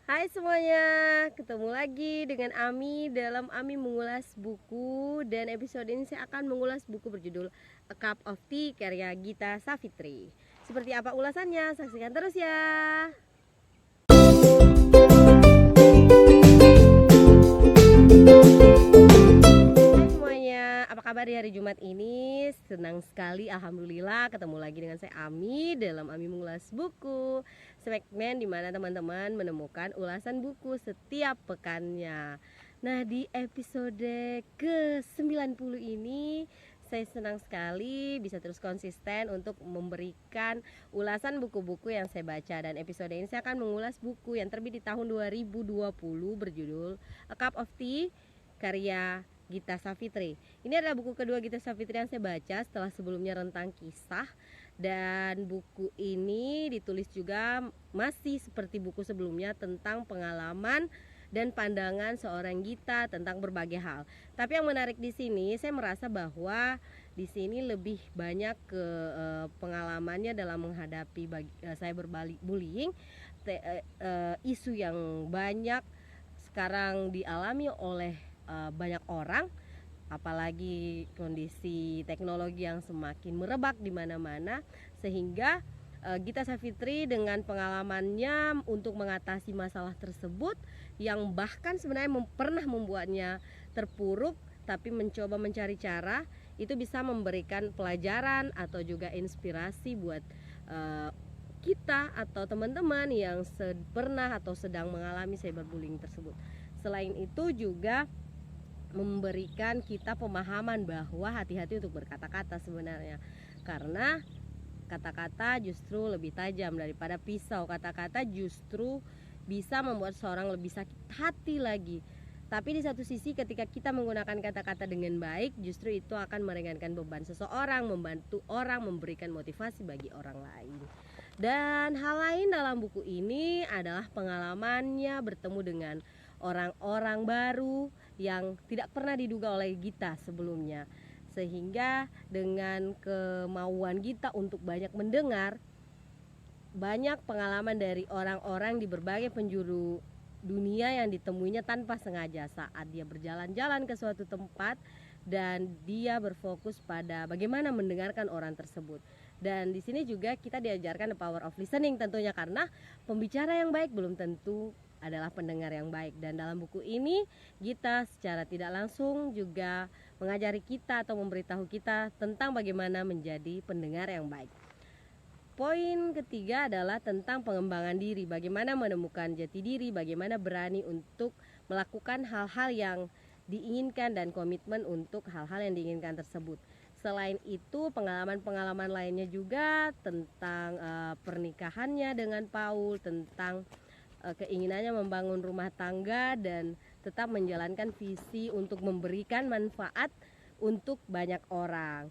Hai semuanya, ketemu lagi dengan Ami dalam Ami mengulas buku. Dan episode ini saya akan mengulas buku berjudul A Cup of Tea karya Gita Savitri. Seperti apa ulasannya? Saksikan terus ya. Hai semuanya, apa kabar di hari Jumat ini? Senang sekali, alhamdulillah ketemu lagi dengan saya Ami dalam Ami mengulas buku, segmen dimana teman-teman menemukan ulasan buku setiap pekannya. Nah, di episode ke-90 ini saya senang sekali bisa terus konsisten untuk memberikan ulasan buku-buku yang saya baca. Dan episode ini saya akan mengulas buku yang terbit di tahun 2020 berjudul A Cup of Tea karya Gita Savitri. Ini adalah buku kedua Gita Savitri yang saya baca setelah sebelumnya Rentang Kisah. Dan buku ini ditulis juga masih seperti buku sebelumnya tentang pengalaman dan pandangan seorang Gita tentang berbagai hal. Tapi yang menarik di sini saya merasa bahwa di sini lebih banyak ke pengalamannya dalam menghadapi cyberbullying, isu yang banyak sekarang dialami oleh banyak orang, apalagi kondisi teknologi yang semakin merebak di mana-mana, sehingga Gita Savitri dengan pengalamannya untuk mengatasi masalah tersebut yang bahkan sebenarnya pernah membuatnya terpuruk, tapi mencoba mencari cara, itu bisa memberikan pelajaran atau juga inspirasi buat kita atau teman-teman yang pernah atau sedang mengalami cyberbullying tersebut. Selain itu juga memberikan kita pemahaman bahwa hati-hati untuk berkata-kata sebenarnya, karena kata-kata justru lebih tajam daripada pisau. Kata-kata justru bisa membuat seorang lebih sakit hati lagi. Tapi di satu sisi ketika kita menggunakan kata-kata dengan baik, justru itu akan meringankan beban seseorang, membantu orang, memberikan motivasi bagi orang lain. Dan hal lain dalam buku ini adalah pengalamannya bertemu dengan orang-orang baru yang tidak pernah diduga oleh Gita sebelumnya, sehingga dengan kemauan Gita untuk banyak mendengar banyak pengalaman dari orang-orang di berbagai penjuru dunia yang ditemuinya tanpa sengaja saat dia berjalan-jalan ke suatu tempat, dan dia berfokus pada bagaimana mendengarkan orang tersebut. Dan di sini juga kita diajarkan the power of listening tentunya, karena pembicara yang baik belum tentu adalah pendengar yang baik. Dan dalam buku ini Gita secara tidak langsung juga mengajari kita atau memberitahu kita tentang bagaimana menjadi pendengar yang baik. Poin ketiga adalah tentang pengembangan diri, bagaimana menemukan jati diri, bagaimana berani untuk melakukan hal-hal yang diinginkan dan komitmen untuk hal-hal yang diinginkan tersebut. Selain itu pengalaman-pengalaman lainnya juga tentang pernikahannya dengan Paul, tentang keinginannya membangun rumah tangga dan tetap menjalankan visi untuk memberikan manfaat untuk banyak orang.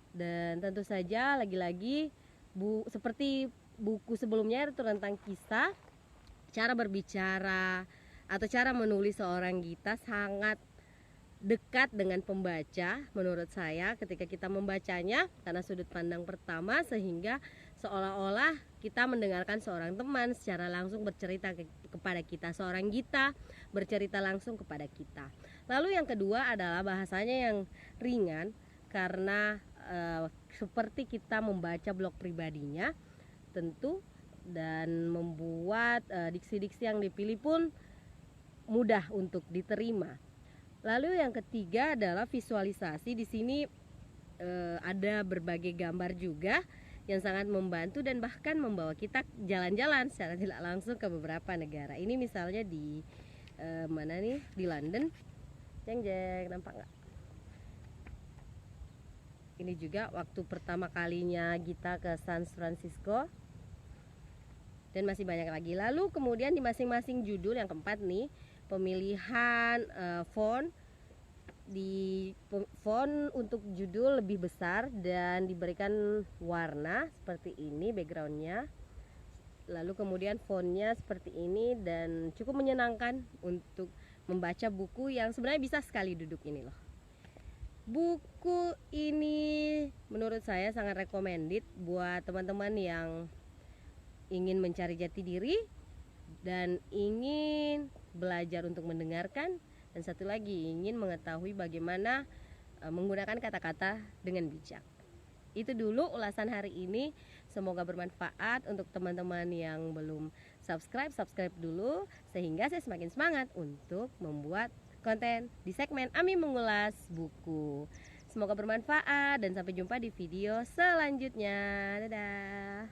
Dan tentu saja lagi-lagi seperti buku sebelumnya itu tentang kisah, cara berbicara atau cara menulis seorang Gita sangat dekat dengan pembaca menurut saya ketika kita membacanya, karena sudut pandang pertama, sehingga seolah-olah kita mendengarkan seorang teman secara langsung bercerita kepada kita, seorang Gita bercerita langsung kepada kita. Lalu yang kedua adalah bahasanya yang ringan, karena seperti kita membaca blog pribadinya tentu, dan membuat diksi-diksi yang dipilih pun mudah untuk diterima. Lalu yang ketiga adalah visualisasi. Di sini ada berbagai gambar juga yang sangat membantu dan bahkan membawa kita jalan-jalan secara tidak langsung ke beberapa negara. Ini misalnya di mana nih, di London. Jeng nampak nggak? Ini juga waktu pertama kalinya kita ke San Francisco, dan masih banyak lagi. Lalu kemudian di masing-masing judul, yang keempat nih, pemilihan font. Di font untuk judul lebih besar dan diberikan warna seperti ini backgroundnya. Lalu kemudian fontnya seperti ini, dan cukup menyenangkan untuk membaca buku yang sebenarnya bisa sekali duduk ini loh. Buku ini menurut saya sangat recommended buat teman-teman yang ingin mencari jati diri dan ingin belajar untuk mendengarkan, dan satu lagi ingin mengetahui bagaimana menggunakan kata-kata dengan bijak. Itu dulu ulasan hari ini. Semoga bermanfaat untuk teman-teman yang belum subscribe dulu, sehingga saya semakin semangat untuk membuat konten di segmen Ami Mengulas Buku. Semoga bermanfaat dan sampai jumpa di video selanjutnya. Dadah.